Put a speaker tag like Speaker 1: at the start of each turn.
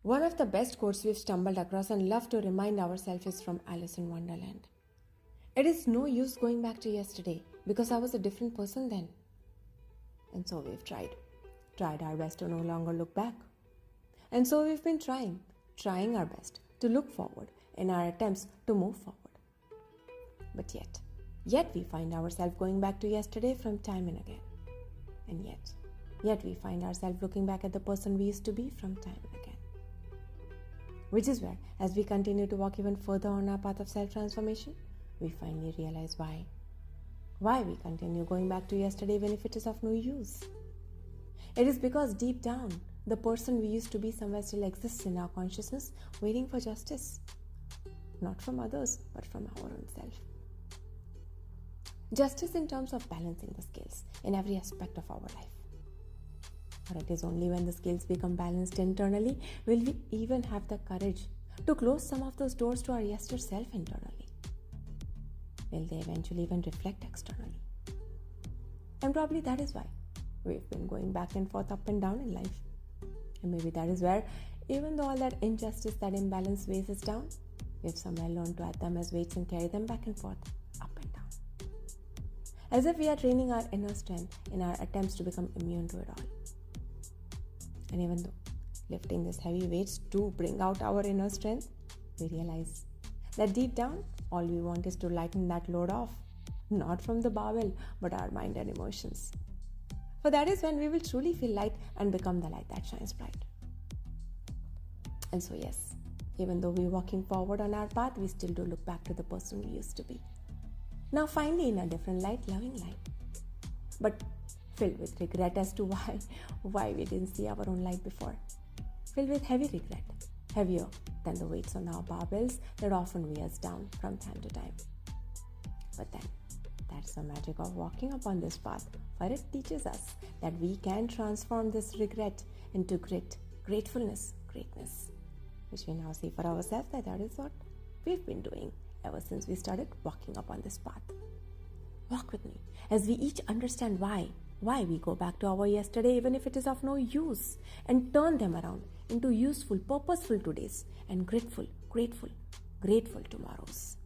Speaker 1: One of the best quotes we've stumbled across and love to remind ourselves is from Alice in Wonderland. It is no use going back to yesterday because I was a different person then. And so we've tried our best to no longer look back. And so we've been trying our best to look forward in our attempts to move forward. But yet we find ourselves going back to yesterday from time and again. And yet we find ourselves looking back at the person we used to be from time and again. Which is where, as we continue to walk even further on our path of self-transformation, we finally realize why we continue going back to yesterday even if it is of no use. It is because deep down, the person we used to be somewhere still exists in our consciousness, waiting for justice. Not from others, but from our own self. Justice in terms of balancing the scales in every aspect of our life. For it is only when the scales become balanced internally will we even have the courage to close some of those doors to our yesterday self internally. Will they eventually even reflect externally? And probably that is why we've been going back and forth, up and down in life. And maybe that is where, even though all that injustice, that imbalance weighs us down, we've somewhere learned to add them as weights and carry them back and forth, up and down. As if we are training our inner strength in our attempts to become immune to it all. And even though lifting these heavy weights do bring out our inner strength, we realize that deep down, all we want is to lighten that load off, not from the barbell, but our mind and emotions. For that is when we will truly feel light and become the light that shines bright. And so yes, even though we're walking forward on our path, we still do look back to the person we used to be. Now finally in a different light, loving light. But filled with regret as to why we didn't see our own light before. Filled with heavy regret, heavier than the weights on our barbells that often weigh us down from time to time. But then, that's the magic of walking upon this path, for it teaches us that we can transform this regret into grit, gratefulness, greatness, which we now see for ourselves that is what we've been doing ever since we started walking upon this path. Walk with me as we each understand why we go back to our yesterday even if it is of no use, and turn them around into useful, purposeful todays and grateful tomorrows.